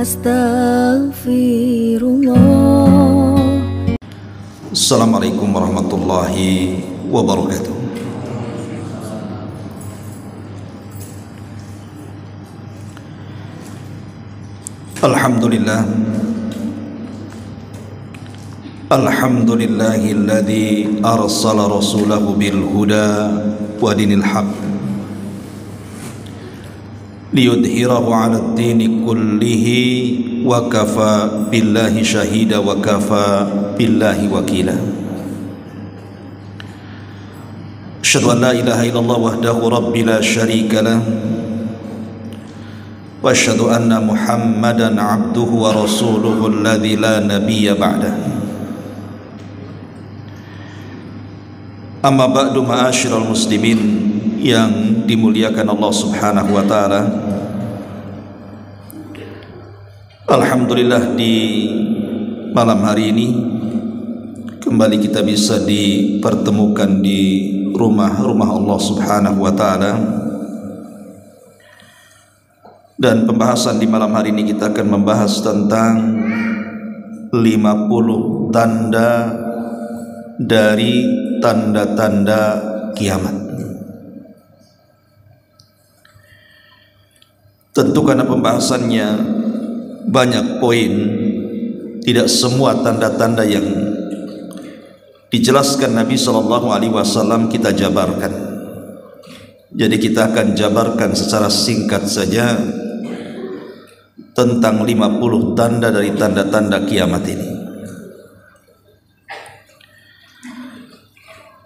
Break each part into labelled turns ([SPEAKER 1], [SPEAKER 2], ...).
[SPEAKER 1] Astaghfirullah.
[SPEAKER 2] Assalamualaikum warahmatullahi wabarakatuh. Alhamdulillah. Alhamdulillahilladzi arsala rasulahu bil huda wa dinil haq liyudhhirahu 'ala ad-dini kullihi wa kafa billahi shahida wa kafa billahi wakila. Asyhadu an la ilaha illallah wahdahu rabbi la syarika lah wa asyhadu anna Muhammadan 'abduhu wa rasuluhu alladzi la nabiyya ba'dah. Amma ba'du, ma'asyiral muslimin yang dimuliakan Allah Subhanahu wa taala. Alhamdulillah, di malam hari ini kembali kita bisa dipertemukan di rumah Allah Subhanahu wa taala. Dan pembahasan di malam hari ini kita akan membahas tentang 50 tanda dari tanda-tanda kiamat. Tentu karena pembahasannya banyak poin, tidak semua tanda-tanda yang dijelaskan Nabi SAW kita jabarkan. Jadi kita akan jabarkan secara singkat saja tentang 50 tanda dari tanda-tanda kiamat ini.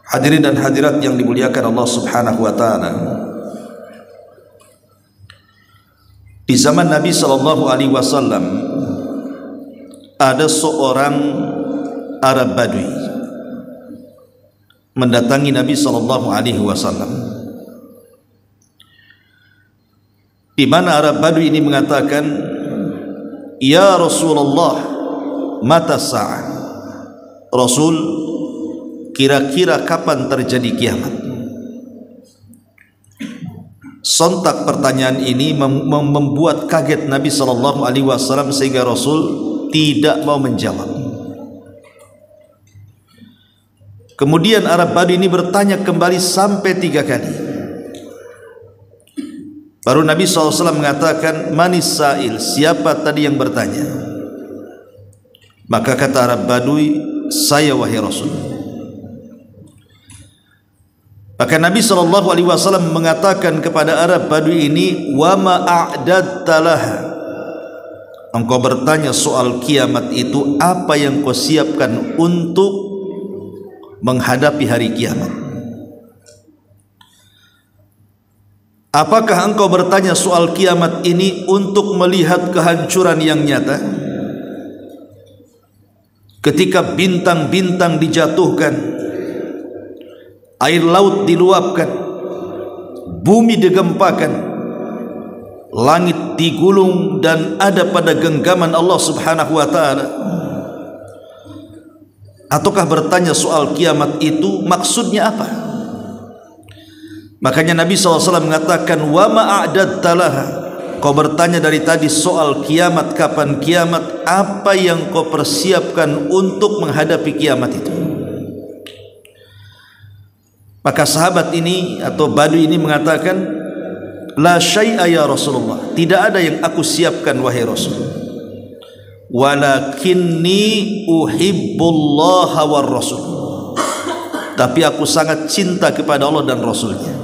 [SPEAKER 2] Hadirin dan hadirat yang dimuliakan Allah Subhanahu wa taala. Di zaman Nabi SAW ada seorang Arab Badui mendatangi Nabi SAW, di mana Arab Badui ini mengatakan, "Ya Rasulullah, mata sa'ah?" Rasul, kira-kira kapan terjadi kiamat? Sontak pertanyaan ini membuat kaget Nabi SAW sehingga Rasul tidak mau menjawab. Kemudian Arab Badui ini bertanya kembali sampai 3 kali. Baru Nabi SAW mengatakan, "Manis sa'il?" Siapa tadi yang bertanya? Maka kata Arab Badui, "Saya wahai Rasul." Maka Nabi SAW mengatakan kepada Arab Badui ini, "Wa ma a'dadta laha?" Engkau bertanya soal kiamat itu, apa yang kau siapkan untuk menghadapi hari kiamat? Apakah engkau bertanya soal kiamat ini untuk melihat kehancuran yang nyata? Ketika bintang-bintang dijatuhkan, air laut diluapkan, bumi digempakan, langit digulung dan ada pada genggaman Allah Subhanahu wa taala? Ataukah bertanya soal kiamat itu maksudnya apa? Makanya Nabi SAW mengatakan, "Wa ma a'dadta laha?" Kau bertanya dari tadi soal kiamat, kapan kiamat, apa yang kau persiapkan untuk menghadapi kiamat itu? Maka sahabat ini atau Badui ini mengatakan, "La syai'a ya Rasulullah." Tidak ada yang aku siapkan wahai Rasul. "Walakinni uhibbullaha war Rasul." Tapi aku sangat cinta kepada Allah dan Rasulnya.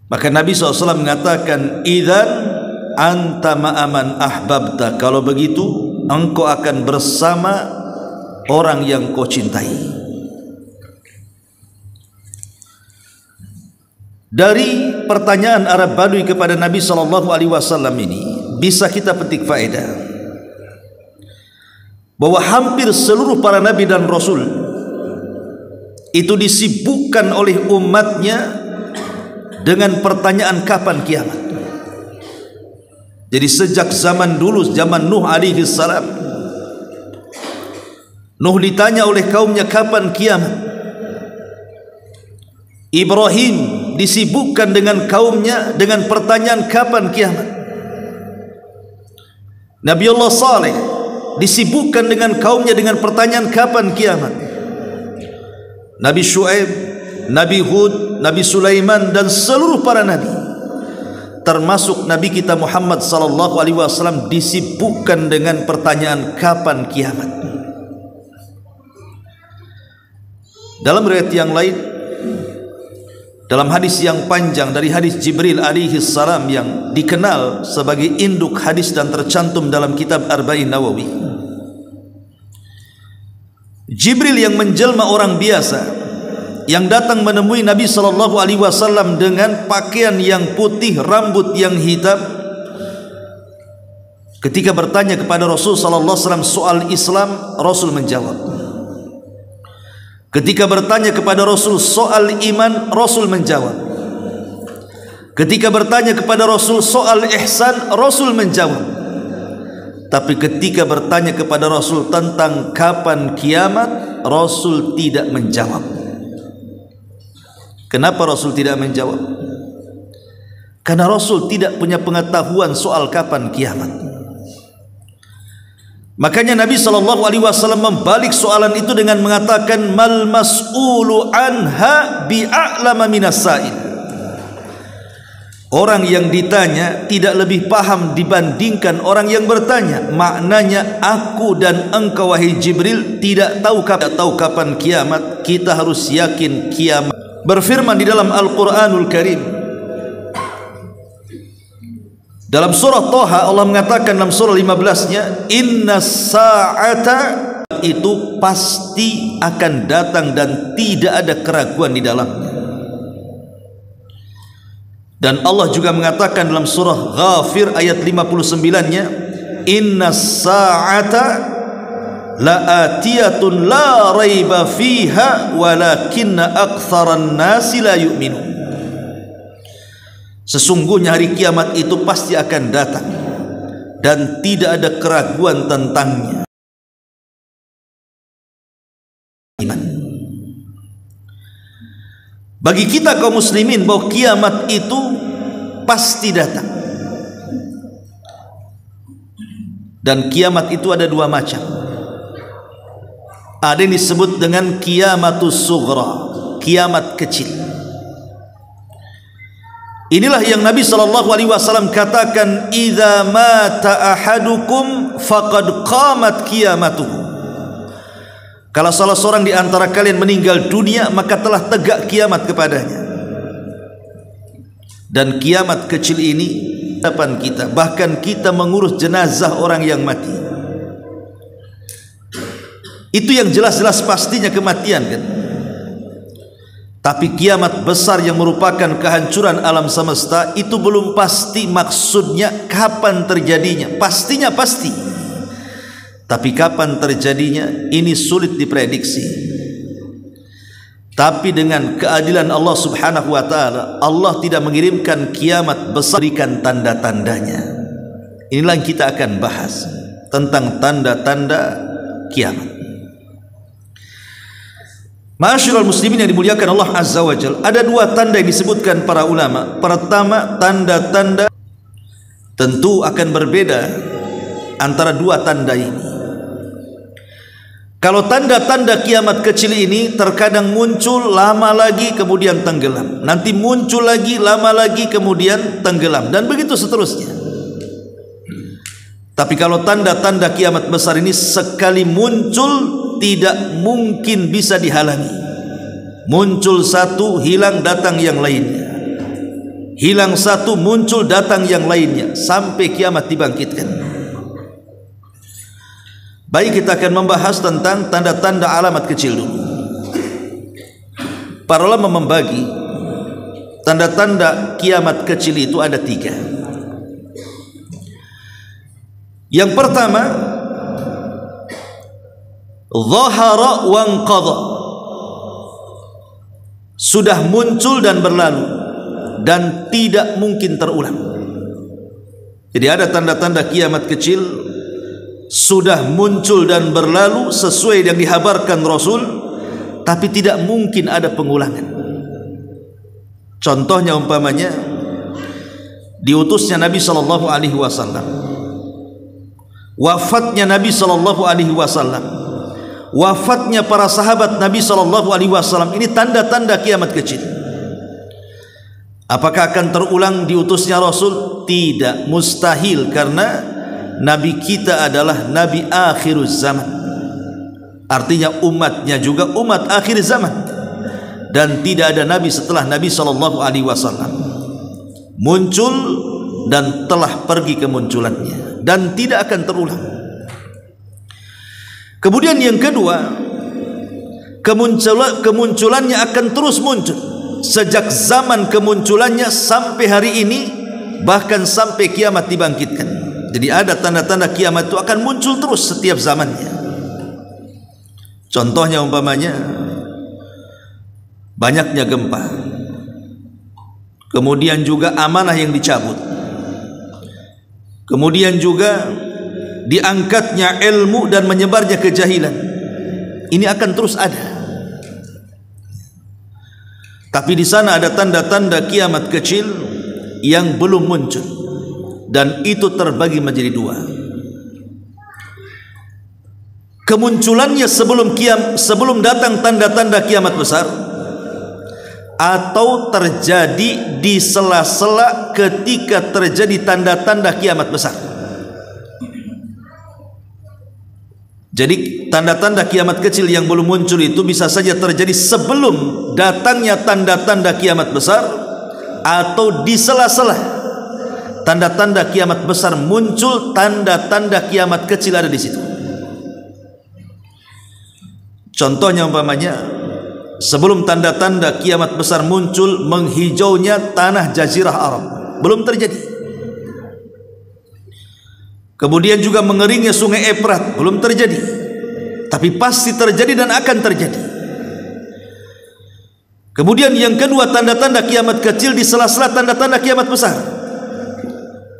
[SPEAKER 2] Maka Nabi SAW mengatakan, "Idzan anta ma'aman ahbabta." Kalau begitu engkau akan bersama orang yang kau cintai. Dari pertanyaan Arab Badui kepada Nabi SAW ini bisa kita petik faedah bahwa hampir seluruh para nabi dan rasul itu disibukkan oleh umatnya dengan pertanyaan kapan kiamat. Jadi sejak zaman dulu, zaman Nuh alaihi salam, Nuh ditanya oleh kaumnya kapan kiamat. Ibrahim disibukkan dengan kaumnya dengan pertanyaan kapan kiamat. Nabi Allah Saleh disibukkan dengan kaumnya dengan pertanyaan kapan kiamat. Nabi Syuaib, Nabi Hud, Nabi Sulaiman dan seluruh para nabi, termasuk Nabi kita Muhammad sallallahu alaihi wasallam, disibukkan dengan pertanyaan kapan kiamat. Dalam riwayat yang lain, dalam hadis yang panjang dari hadis Jibril alaihi salam yang dikenal sebagai induk hadis dan tercantum dalam kitab Arba'in Nawawi, Jibril yang menjelma orang biasa yang datang menemui Nabi sallallahu alaihi wasallam dengan pakaian yang putih, rambut yang hitam, ketika bertanya kepada Rasul sallallahu alaihi wasallam soal Islam, Rasul menjawab. Ketika bertanya kepada Rasul soal iman, Rasul menjawab. Ketika bertanya kepada Rasul soal ihsan, Rasul menjawab. Tapi ketika bertanya kepada Rasul tentang kapan kiamat, Rasul tidak menjawab. Kenapa Rasul tidak menjawab? Karena Rasul tidak punya pengetahuan soal kapan kiamat. Makanya Nabi SAW membalik soalan itu dengan mengatakan, mal mas'ulu anha bi'a'lama minas sa'il. Orang yang ditanya tidak lebih paham dibandingkan orang yang bertanya. Maknanya aku dan engkau wahai Jibril tidak tahu kapan kiamat. Kita harus yakin kiamat. Berfirman di dalam Al-Quranul Karim, dalam surah Toha, Allah mengatakan dalam surah 15-nya, inna sa'ata, itu pasti akan datang dan tidak ada keraguan di dalamnya. Dan Allah juga mengatakan dalam surah Ghafir ayat 59-nya, inna sa'ata la'atiyatun la raiba fiha walakinna aktsaran nasi la yu'minun. Sesungguhnya hari kiamat itu pasti akan datang dan tidak ada keraguan tentangnya. Iman. Bagi kita kaum muslimin bahwa kiamat itu pasti datang. Dan kiamat itu ada dua macam. Ada yang disebut dengan kiamatus sughra, kiamat kecil. Inilah yang Nabi SAW katakan, idza mata ahadukum faqad qamat qiyamatuhu. Kalau salah seorang di antara kalian meninggal dunia, maka telah tegak kiamat kepadanya. Dan kiamat kecil ini depan kita, bahkan kita mengurus jenazah orang yang mati. Itu yang jelas-jelas pastinya kematian, kan? Tapi kiamat besar yang merupakan kehancuran alam semesta itu belum pasti maksudnya kapan terjadinya. Pastinya pasti, tapi kapan terjadinya ini sulit diprediksi. Tapi dengan keadilan Allah Subhanahu wa taala, Allah tidak mengirimkan kiamat besar, berikan tanda-tandanya. Inilah yang kita akan bahas tentang tanda-tanda kiamat. Ma'asyiral muslimin yang dimuliakan Allah Azza wa Jalla, ada dua tanda yang disebutkan para ulama. Pertama, tanda-tanda, tentu akan berbeda antara dua tanda ini. Kalau tanda-tanda kiamat kecil ini terkadang muncul, lama lagi kemudian tenggelam, nanti muncul lagi, lama lagi kemudian tenggelam, dan begitu seterusnya. Tapi kalau tanda-tanda kiamat besar ini sekali muncul, tidak mungkin bisa dihalangi. Muncul satu, hilang, datang yang lainnya. Hilang satu, muncul, datang yang lainnya, sampai kiamat dibangkitkan. Baik, kita akan membahas tentang tanda-tanda alamat kecil dulu. Para ulama membagi tanda-tanda kiamat kecil itu ada tiga. Yang pertama, zahara wanqadha, sudah muncul dan berlalu dan tidak mungkin terulang. Jadi ada tanda-tanda kiamat kecil sudah muncul dan berlalu sesuai yang dihabarkan Rasul, tapi tidak mungkin ada pengulangan. Contohnya umpamanya diutusnya Nabi SAW wafatnya Nabi sallallahu alaihi wasallam, wafatnya para sahabat Nabi sallallahu alaihi wasallam, ini tanda-tanda kiamat kecil. Apakah akan terulang diutusnya Rasul? Tidak, mustahil, karena Nabi kita adalah Nabi akhiruz zaman. Artinya umatnya juga umat akhir zaman, dan tidak ada Nabi setelah Nabi sallallahu alaihi wasallam muncul dan telah pergi kemunculannya, dan tidak akan terulang. Kemudian yang kedua, kemunculannya akan terus muncul sejak zaman kemunculannya sampai hari ini, bahkan sampai kiamat dibangkitkan. Jadi ada tanda-tanda kiamat itu akan muncul terus setiap zamannya. Contohnya umpamanya banyaknya gempa, kemudian juga amanah yang dicabut, kemudian juga diangkatnya ilmu dan menyebarnya kejahilan. Ini akan terus ada. Tapi di sana ada tanda-tanda kiamat kecil yang belum muncul, dan itu terbagi menjadi dua. Kemunculannya sebelum datang tanda-tanda kiamat besar, atau terjadi di sela-sela ketika terjadi tanda-tanda kiamat besar. Jadi tanda-tanda kiamat kecil yang belum muncul itu bisa saja terjadi sebelum datangnya tanda-tanda kiamat besar, atau di sela-sela tanda-tanda kiamat besar muncul, tanda-tanda kiamat kecil ada di situ. Contohnya umpamanya sebelum tanda-tanda kiamat besar muncul, menghijaunya tanah Jazirah Arab belum terjadi. Kemudian juga mengeringnya sungai Efrat belum terjadi, tapi pasti terjadi dan akan terjadi. Kemudian yang kedua, tanda-tanda kiamat kecil di sela-sela tanda-tanda kiamat besar,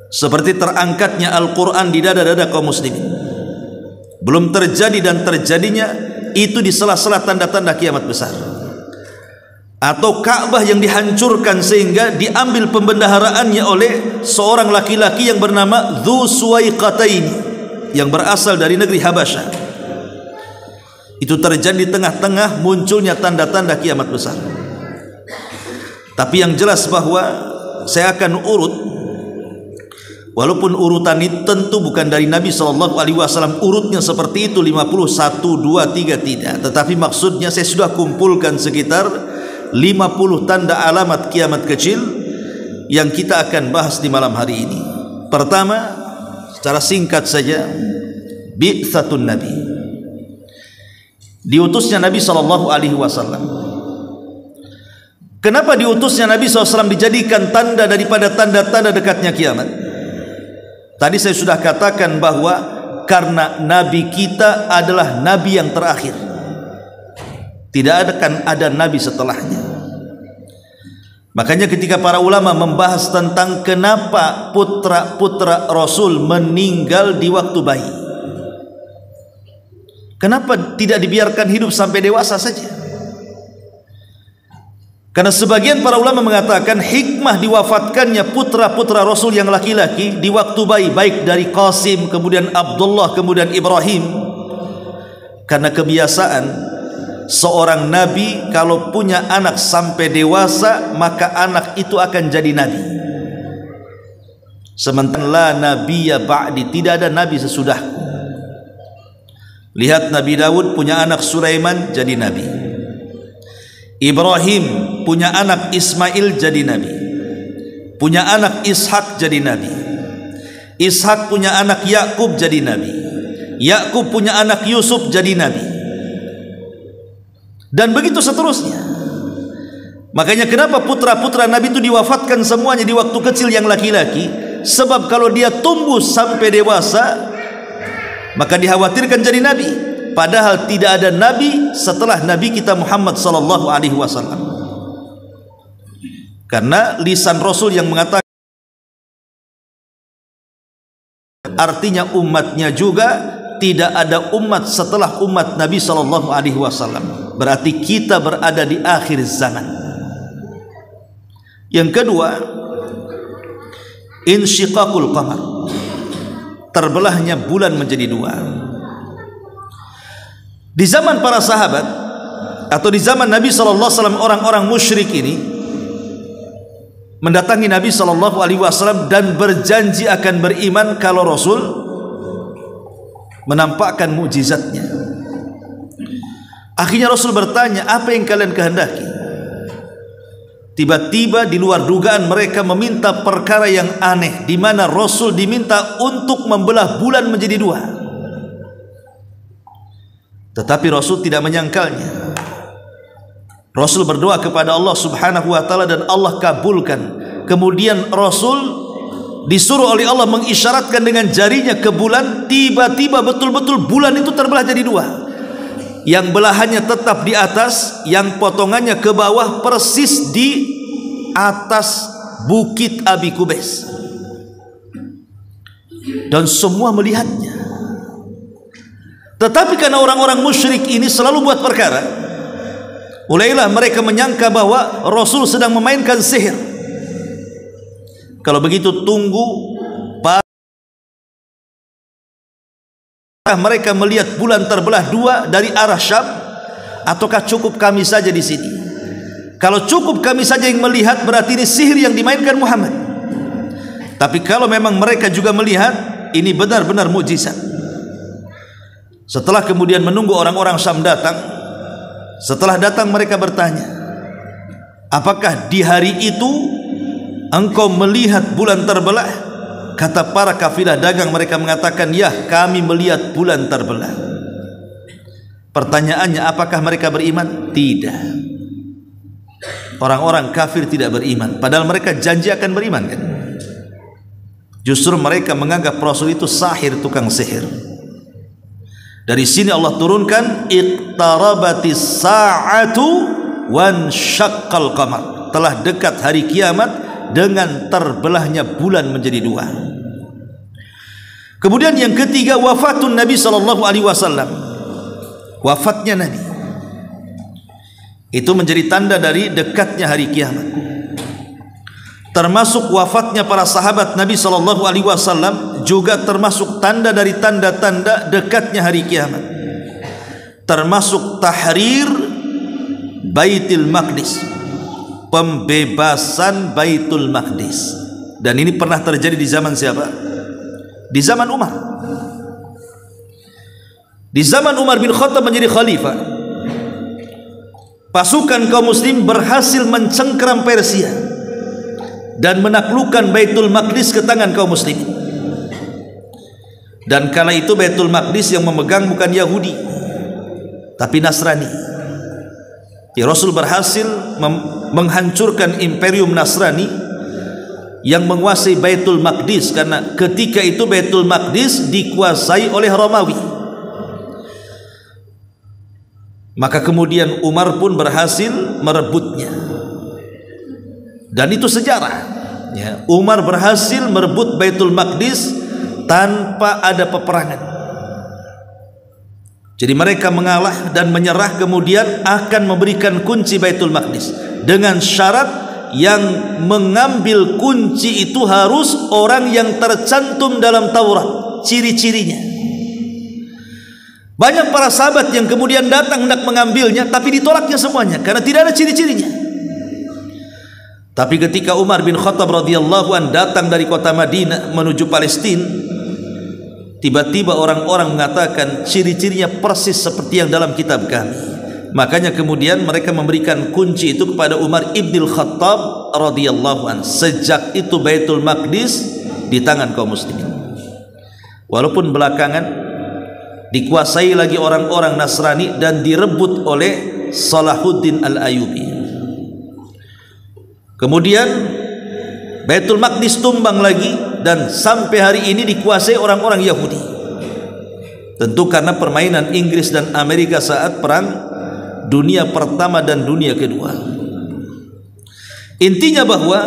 [SPEAKER 2] seperti terangkatnya Al-Quran di dada-dada kaum muslimin, belum terjadi dan terjadinya itu di sela-sela tanda-tanda kiamat besar. Atau Ka'bah yang dihancurkan sehingga diambil pembendaharaannya oleh seorang laki-laki yang bernama Dzu Suwaiqatain, yang berasal dari negeri Habasyah. Itu terjadi di tengah-tengah munculnya tanda-tanda kiamat besar. Tapi yang jelas bahwa saya akan urut, walaupun urutan itu tentu bukan dari Nabi SAW urutnya seperti itu 51, 2, 3, tidak. Tetapi maksudnya saya sudah kumpulkan sekitar 50 tanda alamat kiamat kecil yang kita akan bahas di malam hari ini. Pertama, secara singkat saja, bi'tsatun Nabi, diutusnya Nabi SAW. Kenapa diutusnya Nabi SAW dijadikan tanda daripada tanda-tanda dekatnya kiamat? Tadi saya sudah katakan bahwa karena Nabi kita adalah Nabi yang terakhir, tidak akan ada Nabi setelahnya. Makanya ketika para ulama membahas tentang kenapa putra-putra Rasul meninggal di waktu bayi, kenapa tidak dibiarkan hidup sampai dewasa saja? Karena sebagian para ulama mengatakan hikmah diwafatkannya putra-putra Rasul yang laki-laki di waktu bayi, baik dari Qasim, kemudian Abdullah, kemudian Ibrahim, karena kebiasaan seorang nabi kalau punya anak sampai dewasa, maka anak itu akan jadi nabi. Sementara la nabiyya ba'di, tidak ada nabi sesudahku. Lihat Nabi Daud punya anak Sulaiman jadi nabi, Ibrahim punya anak Ismail jadi nabi, punya anak Ishak jadi nabi, Ishak punya anak Yakub jadi nabi, Yakub punya anak Yusuf jadi nabi, dan begitu seterusnya. Makanya kenapa putra-putra Nabi itu diwafatkan semuanya di waktu kecil yang laki-laki? Sebab kalau dia tumbuh sampai dewasa, maka dikhawatirkan jadi nabi. Padahal tidak ada nabi setelah Nabi kita Muhammad sallallahu alaihi wasallam. Karena lisan Rasul yang mengatakan, artinya umatnya juga tidak ada umat setelah umat Nabi sallallahu alaihi wasallam. Berarti kita berada di akhir zaman. Yang kedua, insyiqaqul qamar, terbelahnya bulan menjadi dua. Di zaman para sahabat atau di zaman Nabi SAW, orang-orang musyrik ini mendatangi Nabi SAW dan berjanji akan beriman kalau Rasul menampakkan mukjizatnya. Akhirnya Rasul bertanya, apa yang kalian kehendaki? Tiba-tiba di luar dugaan mereka meminta perkara yang aneh, di mana Rasul diminta untuk membelah bulan menjadi dua. Tetapi Rasul tidak menyangkalnya. Rasul berdoa kepada Allah Subhanahu wa taala dan Allah kabulkan. Kemudian Rasul disuruh oleh Allah mengisyaratkan dengan jarinya ke bulan. Tiba-tiba betul-betul bulan itu terbelah jadi dua. Yang belahannya tetap di atas, yang potongannya ke bawah, persis di atas bukit Abi Kubais. Dan semua melihatnya. Tetapi karena orang-orang musyrik ini selalu buat perkara, mulailah mereka menyangka bahwa Rasul sedang memainkan sihir. Kalau begitu tunggu mereka melihat bulan terbelah dua dari arah Syam, ataukah cukup kami saja di sini? Kalau cukup kami saja yang melihat, berarti ini sihir yang dimainkan Muhammad. Tapi kalau memang mereka juga melihat, ini benar-benar mukjizat. Setelah kemudian menunggu orang-orang Syam datang, setelah datang mereka bertanya, apakah di hari itu engkau melihat bulan terbelah? Kata para kafilah dagang, mereka mengatakan, ya, kami melihat bulan terbelah. Pertanyaannya, apakah mereka beriman? Tidak. Orang-orang kafir tidak beriman, padahal mereka janji akan beriman, kan? Justru mereka menganggap Rasul itu sahir, tukang sihir. Dari sini Allah turunkan, iqtarabatis sa'atu wansyaqqal qamar. Telah dekat hari kiamat dengan terbelahnya bulan menjadi dua. Kemudian yang ketiga, wafatun Nabi SAW. Wafatnya Nabi itu menjadi tanda dari dekatnya hari kiamat. Termasuk wafatnya para sahabat Nabi SAW juga termasuk tanda dari tanda-tanda dekatnya hari kiamat. Termasuk tahrir Baitul Maqdis, pembebasan Baitul Maqdis. Dan ini pernah terjadi di zaman siapa? Di zaman Umar. Di zaman Umar bin Khattab menjadi khalifah, pasukan kaum muslim berhasil mencengkeram Persia dan menaklukkan Baitul Maqdis ke tangan kaum muslim. Dan kala itu Baitul Maqdis yang memegang bukan Yahudi, tapi Nasrani. Rasul berhasil menghancurkan imperium Nasrani yang menguasai Baitul Maqdis, karena ketika itu Baitul Maqdis dikuasai oleh Romawi. Maka kemudian Umar pun berhasil merebutnya. Dan itu sejarah, ya. Umar berhasil merebut Baitul Maqdis tanpa ada peperangan. Jadi mereka mengalah dan menyerah, kemudian akan memberikan kunci Baitul Maqdis dengan syarat yang mengambil kunci itu harus orang yang tercantum dalam Taurat, ciri-cirinya. Banyak para sahabat yang kemudian datang hendak mengambilnya, tapi ditolaknya semuanya karena tidak ada ciri-cirinya. Tapi ketika Umar bin Khattab radhiyallahu an datang dari kota Madinah menuju Palestina, tiba-tiba orang-orang mengatakan ciri-cirinya persis seperti yang dalam kitab kami. Makanya kemudian mereka memberikan kunci itu kepada Umar ibn Khattab radhiyallahu an. Sejak itu Baitul Maqdis di tangan kaum muslimin. Walaupun belakangan dikuasai lagi orang-orang Nasrani dan direbut oleh Salahuddin Al-Ayyubi. Kemudian Baitul Maqdis tumbang lagi dan sampai hari ini dikuasai orang-orang Yahudi. Tentu karena permainan Inggris dan Amerika saat perang dunia pertama dan dunia kedua. Intinya bahwa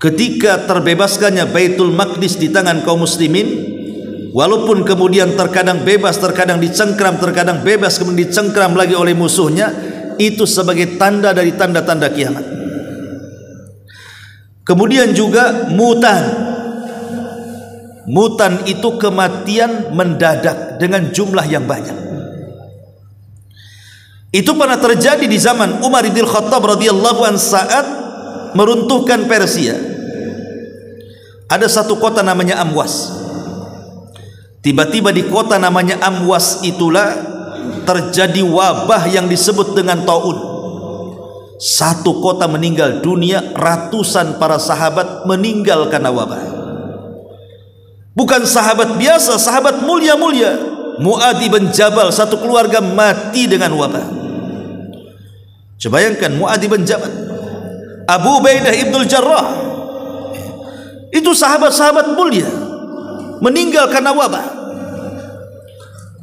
[SPEAKER 2] ketika terbebaskannya Baitul Maqdis di tangan kaum muslimin, walaupun kemudian terkadang bebas, terkadang dicengkram, terkadang bebas kemudian dicengkram lagi oleh musuhnya, itu sebagai tanda dari tanda-tanda kiamat. Kemudian juga Mu'tah. Mutan itu kematian mendadak dengan jumlah yang banyak. Itu pernah terjadi di zaman Umar bin Khattab radhiyallahu anhu saat meruntuhkan Persia. Ada satu kota namanya Amwas. Tiba-tiba di kota namanya Amwas itulah terjadi wabah yang disebut dengan taun. Satu kota meninggal dunia, ratusan para sahabat meninggal karena wabah. Bukan sahabat biasa, sahabat mulia-mulia. Mu'adz bin Jabal, satu keluarga mati dengan wabah. Coba bayangkan Mu'adz bin Jabal, Abu Ubaidah ibnul Jarrah, itu sahabat-sahabat mulia, meninggal karena wabah.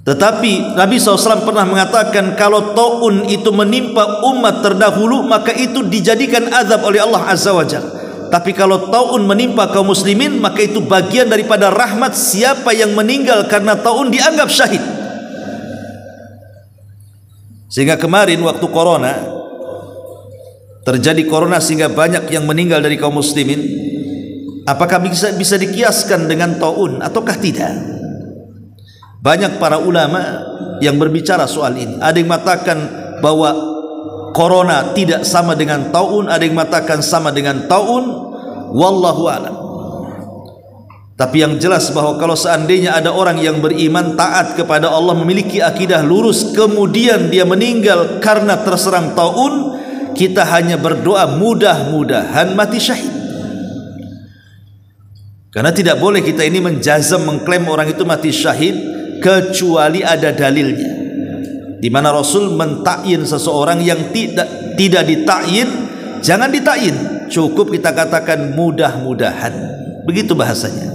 [SPEAKER 2] Tetapi Nabi SAW pernah mengatakan, kalau taun itu menimpa umat terdahulu, maka itu dijadikan azab oleh Allah Azza wa Jalla. Tapi kalau taun menimpa kaum muslimin, maka itu bagian daripada rahmat. Siapa yang meninggal karena taun dianggap syahid. Sehingga kemarin waktu corona, terjadi corona sehingga banyak yang meninggal dari kaum muslimin. Apakah bisa dikiaskan dengan taun ataukah tidak? Banyak para ulama yang berbicara soal ini. Ada yang mengatakan bahwa corona tidak sama dengan taun, ada yang mengatakan sama dengan taun, wallahu a'lam. Tapi yang jelas bahwa kalau seandainya ada orang yang beriman, taat kepada Allah, memiliki akidah lurus, kemudian dia meninggal karena terserang taun, kita hanya berdoa mudah-mudahan mati syahid. Karena tidak boleh kita ini menjazam, mengklaim orang itu mati syahid kecuali ada dalilnya, di mana Rasul mentakyin seseorang yang tidak ditakyin, jangan ditakyin, cukup kita katakan mudah-mudahan, begitu bahasanya.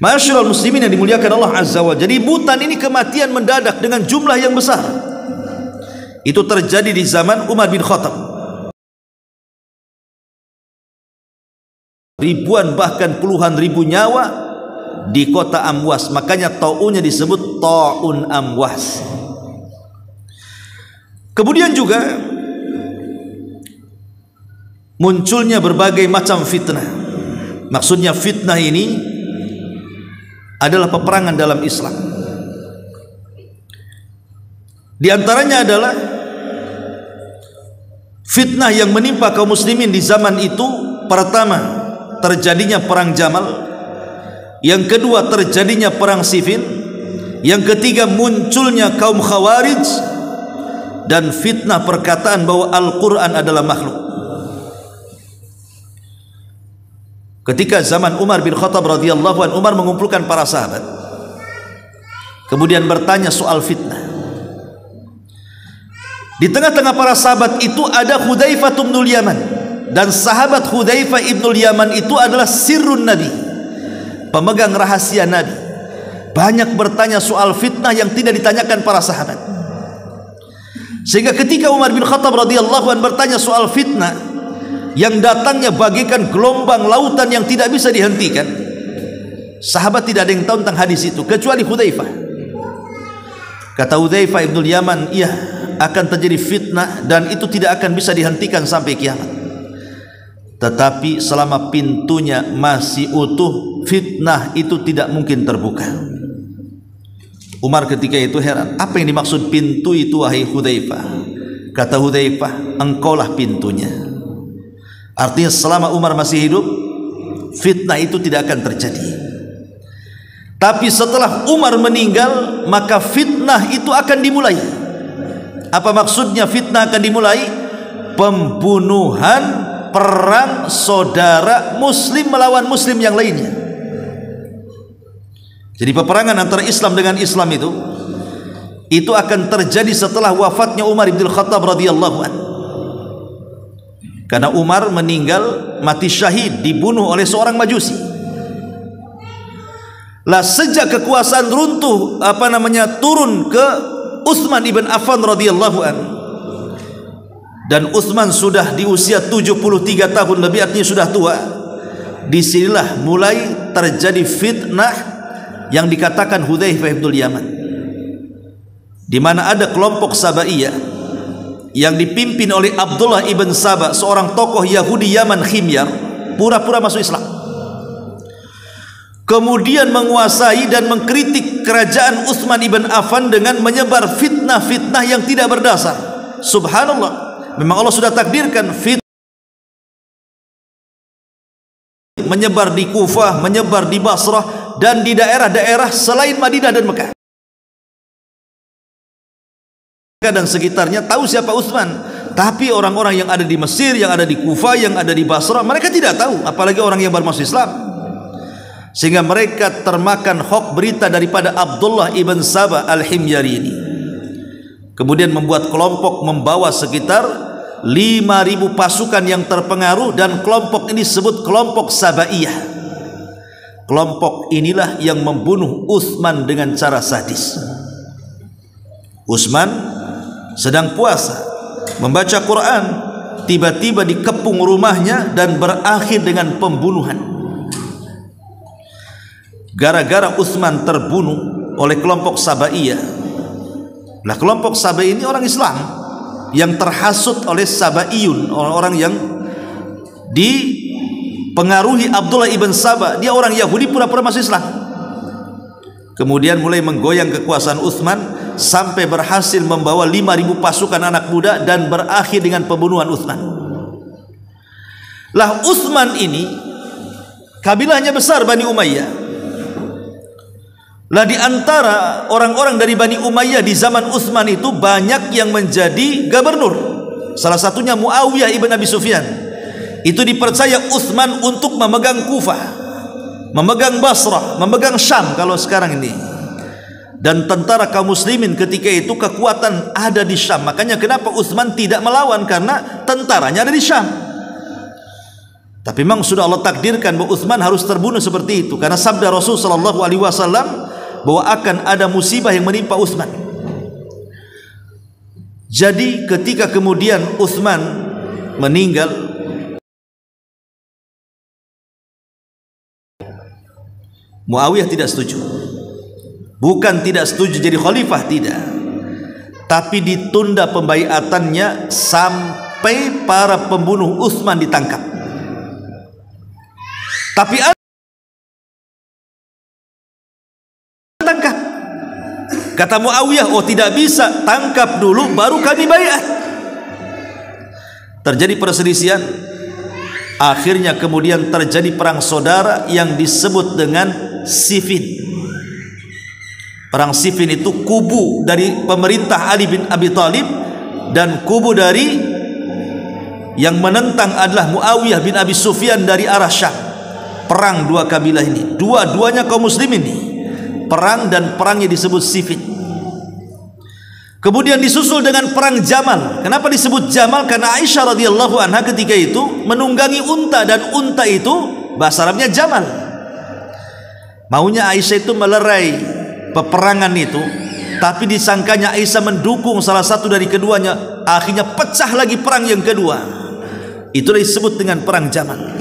[SPEAKER 2] Ma'asyiral muslimin yang dimuliakan Allah Azza wa Jalla. Jadi mutan ini kematian mendadak dengan jumlah yang besar. Itu terjadi di zaman Umar bin Khattab. Ribuan bahkan puluhan ribu nyawa di kota Amwas. Makanya taunnya disebut taun Amwas. Kemudian juga munculnya berbagai macam fitnah. Maksudnya fitnah ini adalah peperangan dalam Islam. Di antaranya adalah fitnah yang menimpa kaum muslimin di zaman itu. Pertama, terjadinya perang Jamal. Yang kedua, terjadinya perang Siffin. Yang ketiga, munculnya kaum Khawarij. Dan fitnah perkataan bahwa Al-Quran adalah makhluk. Ketika zaman Umar bin Khattab radhiyallahu anhu, Umar mengumpulkan para sahabat, kemudian bertanya soal fitnah. Di tengah-tengah para sahabat itu ada Hudzaifah bin Yaman, dan sahabat Hudzaifah bin Yaman itu adalah sirrun Nabi, pemegang rahasia Nabi. Banyak bertanya soal fitnah yang tidak ditanyakan para sahabat. Sehingga ketika Umar bin Khattab radhiyallahu anhu bertanya soal fitnah yang datangnya bagaikan gelombang lautan yang tidak bisa dihentikan, sahabat tidak ada yang tahu tentang hadis itu kecuali Hudzaifah. Kata Hudzaifah bin Yaman, iya, akan terjadi fitnah dan itu tidak akan bisa dihentikan sampai kiamat. Tetapi selama pintunya masih utuh, fitnah itu tidak mungkin terbuka. Umar ketika itu heran, apa yang dimaksud pintu itu wahai Hudzaifah? Kata Hudzaifah, engkaulah pintunya. Artinya selama Umar masih hidup, fitnah itu tidak akan terjadi. Tapi setelah Umar meninggal, maka fitnah itu akan dimulai. Apa maksudnya fitnah akan dimulai? Pembunuhan, perang saudara muslim melawan muslim yang lainnya. Jadi peperangan antara Islam dengan Islam itu akan terjadi setelah wafatnya Umar bin Khattab radhiyallahu anhu. Karena Umar meninggal mati syahid, dibunuh oleh seorang majusi. Lah sejak kekuasaan runtuh turun ke Utsman ibn Affan radhiyallahu anhu, dan Utsman sudah di usia 73 tahun lebih, artinya sudah tua. Disinilah mulai terjadi fitnah yang dikatakan Hudzaifah bin Yaman, di mana ada kelompok Sabaiyah yang dipimpin oleh Abdullah ibn Saba, seorang tokoh Yahudi Yaman Khimyar, pura-pura masuk Islam. kemudian menguasai dan mengkritik kerajaan Utsman ibn Affan dengan menyebar fitnah-fitnah yang tidak berdasar. Subhanallah, memang Allah sudah takdirkan fitnah menyebar di Kufah, menyebar di Basrah dan di daerah-daerah selain Madinah dan Mekah dan sekitarnya. Tahu siapa Utsman, tapi orang-orang yang ada di Mesir, yang ada di Kufah, yang ada di Basrah, mereka tidak tahu, apalagi orang yang bermasuk Islam. Sehingga mereka termakan hoax berita daripada Abdullah ibn Saba al-Himyari ini. Kemudian membuat kelompok membawa sekitar 5.000 pasukan yang terpengaruh, dan kelompok ini disebut kelompok Sabaiyah. Kelompok inilah yang membunuh Utsman dengan cara sadis. Utsman sedang puasa membaca Quran, tiba-tiba dikepung rumahnya dan berakhir dengan pembunuhan. Gara-gara Utsman terbunuh oleh kelompok Sabaiyah. Nah, kelompok Sabaiyah ini orang Islam yang terhasut oleh Sabaiyun, orang-orang yang dipengaruhi Abdullah ibn Saba. Dia orang Yahudi pura-pura masuk Islam. Kemudian mulai menggoyang kekuasaan Utsman sampai berhasil membawa 5.000 pasukan anak muda dan berakhir dengan pembunuhan Utsman. Lah, Utsman ini kabilahnya besar, Bani Umayyah. Lah, di antara orang-orang dari Bani Umayyah di zaman Utsman itu banyak yang menjadi gubernur. Salah satunya Muawiyah ibn Abi Sufyan. Itu dipercaya Utsman untuk memegang Kufah, memegang Basrah, memegang Syam kalau sekarang ini. Dan tentara kaum muslimin ketika itu kekuatan ada di Syam. Makanya kenapa Utsman tidak melawan, karena tentaranya ada di Syam. Tapi memang sudah Allah takdirkan bahwa Utsman harus terbunuh seperti itu, karena sabda Rasul sallallahu alaihi wasallam bahwa akan ada musibah yang menimpa Utsman. Jadi ketika kemudian Utsman meninggal, Muawiyah tidak setuju. Bukan tidak setuju jadi khalifah, tidak, tapi ditunda pembaiatannya sampai para pembunuh Utsman ditangkap. Tapi tangkap, kata Muawiyah, oh tidak bisa, tangkap dulu baru kami baiat. Terjadi perselisihan. Akhirnya kemudian terjadi perang saudara yang disebut dengan Siffin. Perang Siffin itu kubu dari pemerintah Ali bin Abi Thalib dan kubu dari yang menentang adalah Muawiyah bin Abi Sufyan dari arah Syam. Perang dua kabilah ini, dua-duanya kaum muslimin ini. Perang, dan perangnya disebut Siffin. Kemudian disusul dengan perang Jamal. Kenapa disebut Jamal? Karena Aisyah radhiyallahu anha ketika itu menunggangi unta, dan unta itu bahasa Arabnya Jamal. Maunya Aisyah itu melerai peperangan itu, tapi disangkanya Aisyah mendukung salah satu dari keduanya. Akhirnya pecah lagi perang yang kedua. Itulah disebut dengan perang Jamal.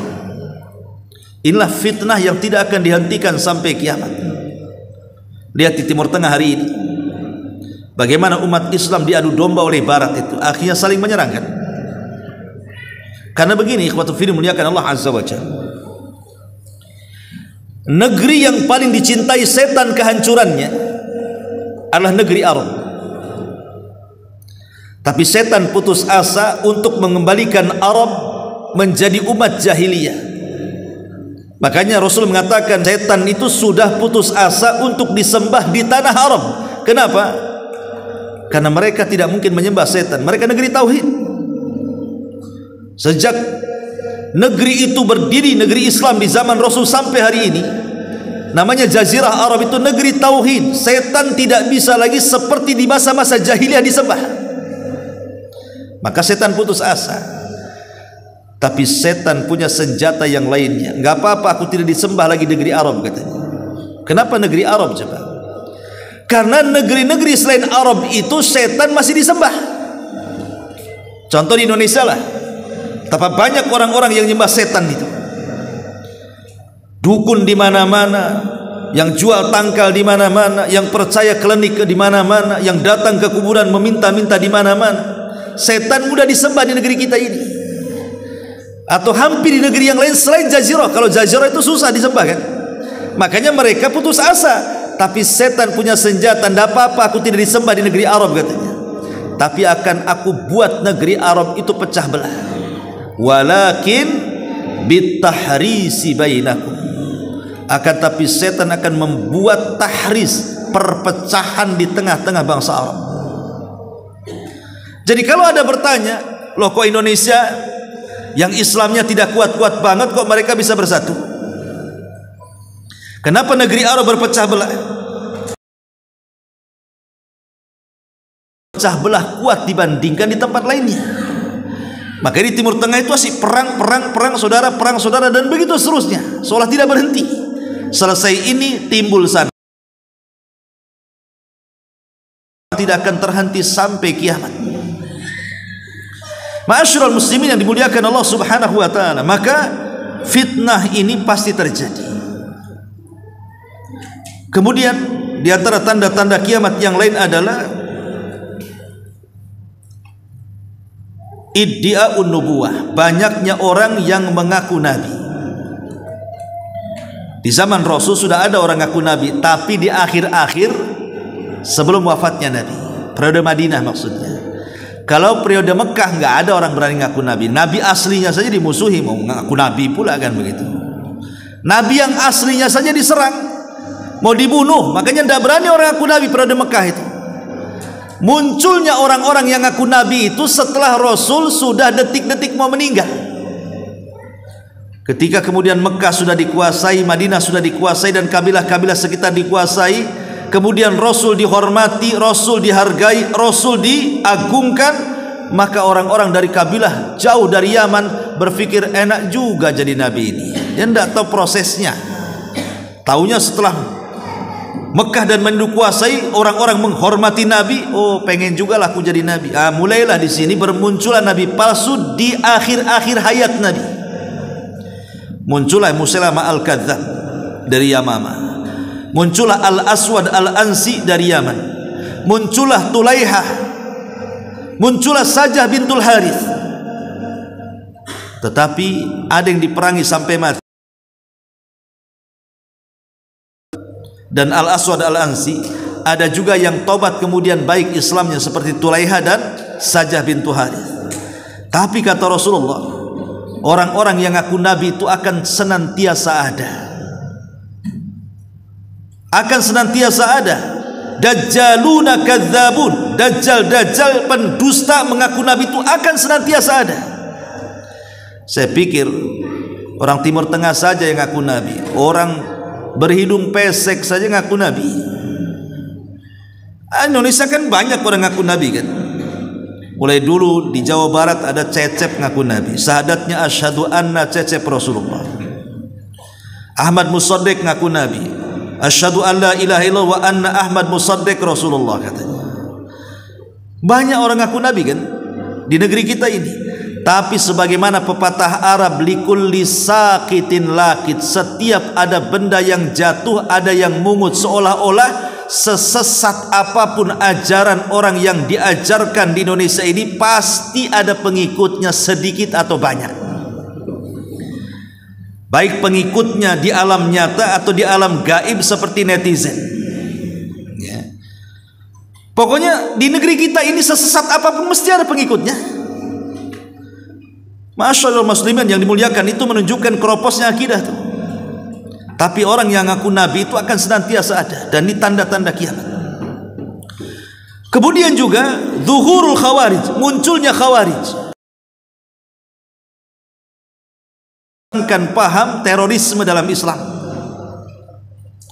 [SPEAKER 2] Inilah fitnah yang tidak akan dihentikan sampai kiamat. Lihat di Timur Tengah hari ini, bagaimana umat Islam diadu domba oleh Barat itu, akhirnya saling menyerang kan? Karena begini, ikhwatul fillah muliakan Allah azza wa jalla, negeri yang paling dicintai setan kehancurannya adalah negeri Arab. Tapi setan putus asa untuk mengembalikan Arab menjadi umat jahiliyah. Makanya Rasul mengatakan setan itu sudah putus asa untuk disembah di tanah Arab. Kenapa? Karena mereka tidak mungkin menyembah setan. Mereka negeri tauhid. Sejak negeri itu berdiri, negeri Islam di zaman Rasul sampai hari ini, namanya Jazirah Arab, itu negeri tauhid. Setan tidak bisa lagi seperti di masa-masa jahiliyah disembah. Maka setan putus asa. Tapi setan punya senjata yang lainnya. Enggak apa-apa aku tidak disembah lagi negeri Arab, katanya. Kenapa negeri Arab coba? Karena negeri-negeri selain Arab itu setan masih disembah. Contoh di Indonesia lah, betapa banyak orang-orang yang nyembah setan itu. Dukun di mana-mana, yang jual tangkal di mana-mana, yang percaya klinik di mana-mana, yang datang ke kuburan meminta-minta di mana-mana. Setan mudah disembah di negeri kita ini, atau hampir di negeri yang lain selain Jazirah. Kalau Jazirah itu susah disembah kan, Makanya mereka putus asa. Tapi setan punya senjata, tidak apa-apa aku tidak disembah di negeri Arab katanya, tapi akan aku buat negeri Arab itu pecah belah. Walakin bitahrisi bainakum, akan tapi setan akan membuat tahris, perpecahan di tengah-tengah bangsa Arab. Jadi kalau ada bertanya, loh kok Indonesia yang Islamnya tidak kuat-kuat banget kok mereka bisa bersatu? Kenapa negeri Arab berpecah belah? Pecah belah kuat dibandingkan di tempat lainnya. Maka di Timur Tengah itu asik perang saudara, dan begitu seterusnya, seolah tidak berhenti. Selesai ini timbul sana, tidak akan terhenti sampai kiamat. Ma'asyiral muslimin yang dimuliakan Allah Subhanahu wa taala, maka fitnah ini pasti terjadi. Kemudian di antara tanda-tanda kiamat yang lain adalah iddia'un nubuwah, banyaknya orang yang mengaku nabi. Di zaman Rasul sudah ada orang ngaku nabi, tapi di akhir-akhir sebelum wafatnya Nabi, periode Madinah maksudnya. Kalau periode Mekah nggak ada orang berani ngaku nabi. Nabi aslinya saja dimusuhi, mau ngaku nabi pula kan begitu. Nabi yang aslinya saja diserang, mau dibunuh, makanya tidak berani orang ngaku nabi periode Mekah itu. Munculnya orang-orang yang ngaku nabi itu setelah Rasul sudah detik-detik mau meninggal. Ketika kemudian Mekah sudah dikuasai, Madinah sudah dikuasai, dan kabilah-kabilah sekitar dikuasai, kemudian Rasul dihormati, Rasul dihargai, Rasul diagungkan, maka orang-orang dari kabilah jauh dari Yaman berpikir enak juga jadi nabi ini. Dia tidak tahu prosesnya. Taunya setelah Mekah dan Madinah dikuasai, orang-orang menghormati Nabi. Oh, pengen juga lah aku jadi Nabi. Mulailah di sini bermunculan Nabi palsu di akhir-akhir hayat Nabi. Muncullah Musailamah al-Kadzdzab dari Yamamah. Muncullah Al-Aswad Al-Ansi dari Yaman. Muncullah Tulaihah. Muncullah Sajah bintul Harith. Tetapi ada yang diperangi sampai mati. Dan Al-Aswad Al-Ansi, ada juga yang tobat kemudian baik Islamnya seperti Tulaiha dan Sajah bintu Harith. Tapi kata Rasulullah, orang-orang yang ngaku nabi itu akan senantiasa ada. Akan senantiasa ada. Dajjaluna kadzabun, dajjal pendusta mengaku nabi itu akan senantiasa ada. Saya pikir orang Timur Tengah saja yang ngaku nabi, orang berhidung pesek saja ngaku nabi. Indonesia kan banyak orang ngaku nabi kan. Mulai dulu di Jawa Barat ada Cecep ngaku nabi, syahadatnya asyhadu anna Cecep Rasulullah. Ahmad Musaddiq ngaku nabi, asyhadu an la ilaha illallah wa anna Ahmad Musaddiq Rasulullah katanya. Banyak orang ngaku nabi kan di negeri kita ini. Tapi sebagaimana pepatah Arab, likulli saqitin lakit, setiap ada benda yang jatuh ada yang mungut. Seolah-olah sesesat apapun ajaran orang yang diajarkan di Indonesia ini, pasti ada pengikutnya sedikit atau banyak. Baik pengikutnya di alam nyata atau di alam gaib seperti netizen ya. Pokoknya di negeri kita ini sesesat apapun mesti ada pengikutnya. Masyaallah muslimin yang dimuliakan, itu menunjukkan keroposnya akidah tuh. Tapi orang yang ngaku nabi itu akan senantiasa ada, dan ini tanda-tanda kiamat. Kemudian juga zuhurul khawarij, munculnya khawarij. Kan paham terorisme dalam Islam.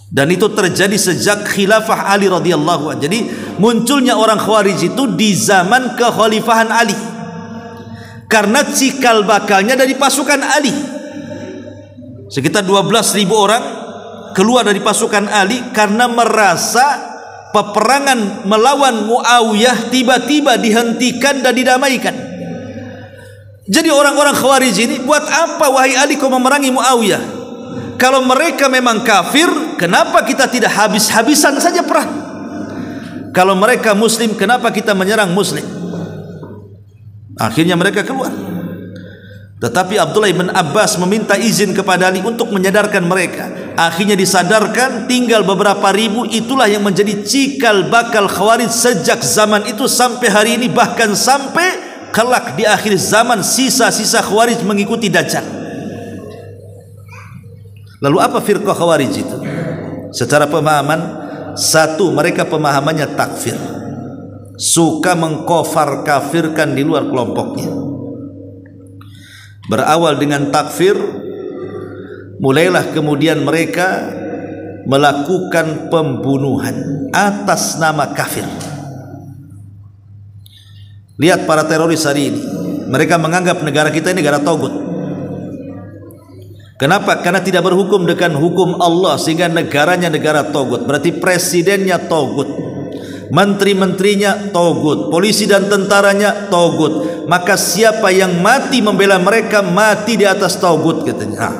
[SPEAKER 2] Dan itu terjadi sejak khilafah Ali radhiyallahu anhu. Jadi munculnya orang khawarij itu di zaman kekhalifahan Ali. Karena cikal bakalnya dari pasukan Ali. Sekitar 12.000 orang keluar dari pasukan Ali karena merasa peperangan melawan Muawiyah tiba-tiba dihentikan dan didamaikan. Jadi orang-orang Khawarij ini, buat apa wahai Ali kau memerangi Muawiyah? Kalau mereka memang kafir, kenapa kita tidak habis-habisan saja perang? Kalau mereka muslim, kenapa kita menyerang muslim? Akhirnya mereka keluar. Tetapi Abdullah bin Abbas meminta izin kepada Ali untuk menyadarkan mereka, Akhirnya disadarkan, tinggal beberapa ribu. Itulah yang menjadi cikal bakal Khawarij sejak zaman itu sampai hari ini, bahkan sampai kelak di akhir zaman sisa-sisa Khawarij mengikuti Dajjal. Lalu apa firqah Khawarij itu? Secara pemahaman, satu, mereka pemahamannya takfir, suka mengkafir kafirkan di luar kelompoknya. Berawal dengan takfir, mulailah kemudian mereka melakukan pembunuhan atas nama kafir. Lihat para teroris hari ini, mereka menganggap negara kita ini negara togut. Kenapa? Karena tidak berhukum dengan hukum Allah, sehingga negaranya negara togut. Berarti presidennya togut, menteri-menterinya togut, polisi dan tentaranya togut. Maka siapa yang mati membela mereka mati di atas togut, katanya.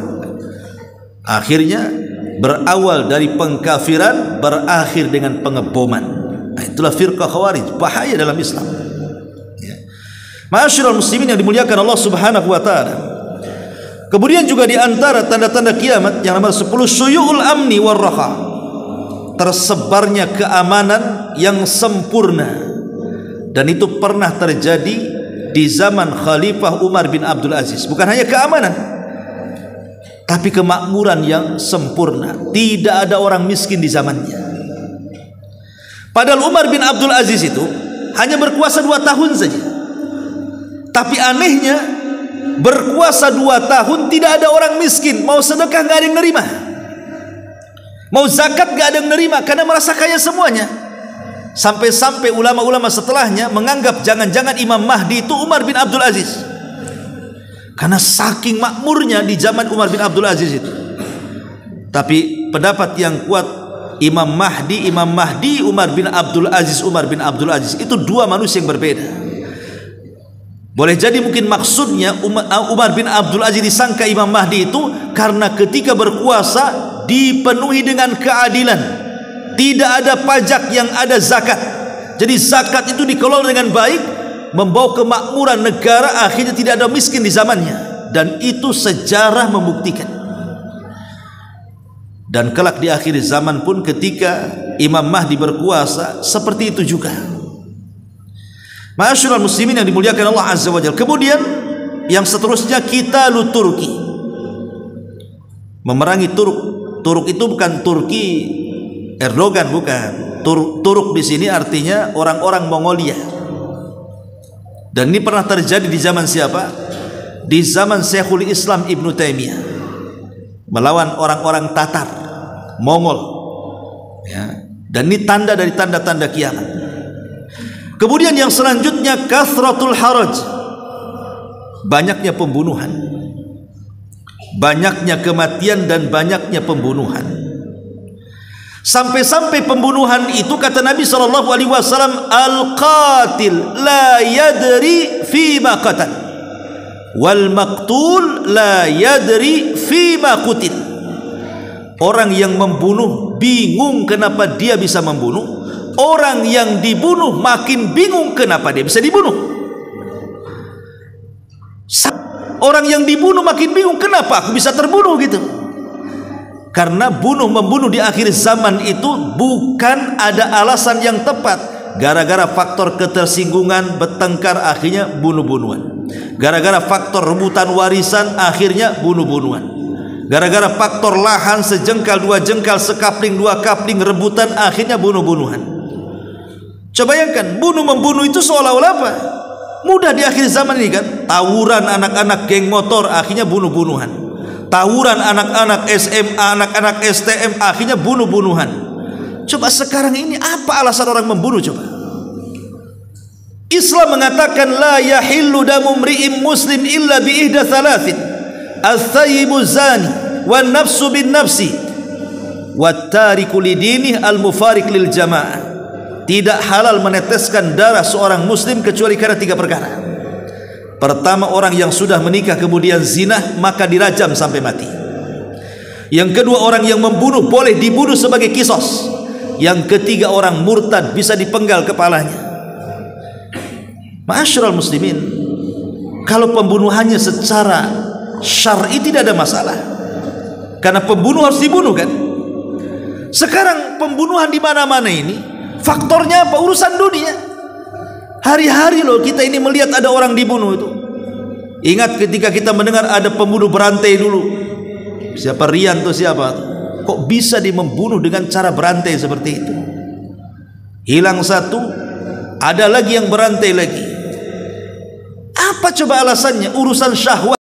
[SPEAKER 2] Akhirnya berawal dari pengkafiran, berakhir dengan pengeboman. Itulah firqah Khawarij, bahaya dalam Islam. Ma'asyiral muslimin yang dimuliakan Allah Subhanahu wa taala. Kemudian juga di antara tanda-tanda kiamat yang nomor 10, syuyu'ul amni war raha. Tersebarnya keamanan yang sempurna. Dan itu pernah terjadi di zaman Khalifah Umar bin Abdul Aziz. Bukan hanya keamanan, tapi kemakmuran yang sempurna. Tidak ada orang miskin di zamannya. Padahal Umar bin Abdul Aziz itu hanya berkuasa 2 tahun saja. Tapi anehnya, berkuasa 2 tahun tidak ada orang miskin. Mau sedekah gak ada yang nerima, mau zakat gak ada yang nerima, karena merasa kaya semuanya. Sampai-sampai ulama-ulama setelahnya menganggap jangan-jangan Imam Mahdi itu Umar bin Abdul Aziz, karena saking makmurnya di zaman Umar bin Abdul Aziz itu. Tapi pendapat yang kuat, Imam Mahdi, Umar bin Abdul Aziz itu 2 manusia yang berbeda. Boleh jadi mungkin maksudnya Umar bin Abdul Aziz disangka Imam Mahdi itu karena ketika berkuasa dipenuhi dengan keadilan, tidak ada pajak, yang ada zakat. Jadi zakat itu dikelola dengan baik, membawa kemakmuran negara, akhirnya tidak ada miskin di zamannya. Dan itu sejarah membuktikan. Dan kelak di akhir zaman pun ketika Imam Mahdi berkuasa, seperti itu juga. Ma'asyiral muslimin yang dimuliakan Allah Azza wa Jalla. Kemudian yang seterusnya, qitalu Turki, memerangi Turk. Turk itu bukan Turki Erdogan, bukan. Turk di sini artinya orang-orang Mongolia. Dan ini pernah terjadi di zaman siapa? Di zaman Syekhul Islam Ibnu Taimiyah, melawan orang-orang Tatar, Mongol. Ya. Dan ini tanda dari tanda-tanda kiamat. Kemudian yang selanjutnya, kathratul haraj, banyaknya pembunuhan, banyaknya kematian dan banyaknya pembunuhan. Sampai-sampai pembunuhan itu kata Nabi SAW, al-qatil la yadri fima qatal, wal maqtul la yadri fima qutil. Orang yang membunuh bingung kenapa dia bisa membunuh, orang yang dibunuh makin bingung kenapa dia bisa dibunuh. Orang yang dibunuh makin bingung, kenapa aku bisa terbunuh gitu. Karena membunuh di akhir zaman itu bukan ada alasan yang tepat. Gara-gara faktor ketersinggungan, bertengkar, akhirnya bunuh-bunuhan. Gara-gara faktor rebutan warisan, akhirnya bunuh-bunuhan. Gara-gara faktor lahan sejengkal, 2 jengkal, sekapling, 2 kapling, rebutan, akhirnya bunuh-bunuhan. Coba bayangkan, bunuh-membunuh itu seolah-olah apa? Mudah di akhir zaman ini kan. Tawuran anak-anak geng motor, akhirnya bunuh-bunuhan. Tawuran anak-anak SMA, anak-anak STM, akhirnya bunuh-bunuhan. Coba sekarang ini apa alasan orang membunuh coba? Islam mengatakan la yahillu damu mri'im muslim illa bi ihda thalathin, al-thayyibu zani, wan nafsu bin nafsi, wat tariku lidinih al-mufariq lil jamaah. Tidak halal meneteskan darah seorang muslim kecuali karena 3 perkara. Pertama, orang yang sudah menikah kemudian zina, maka dirajam sampai mati. Yang kedua, orang yang membunuh boleh dibunuh sebagai kisos. Yang ketiga, orang murtad bisa dipenggal kepalanya. Ma'asyiral muslimin, kalau pembunuhannya secara syar'i tidak ada masalah. Karena pembunuh harus dibunuh kan. Sekarang pembunuhan di mana-mana ini faktornya apa? Urusan dunia. Hari-hari loh kita ini melihat ada orang dibunuh itu. Ingat ketika kita mendengar ada pembunuh berantai dulu. Siapa Rian tuh siapa? Kok bisa dia membunuh dengan cara berantai seperti itu? Hilang satu, ada lagi yang berantai lagi. Apa coba alasannya? Urusan syahwat.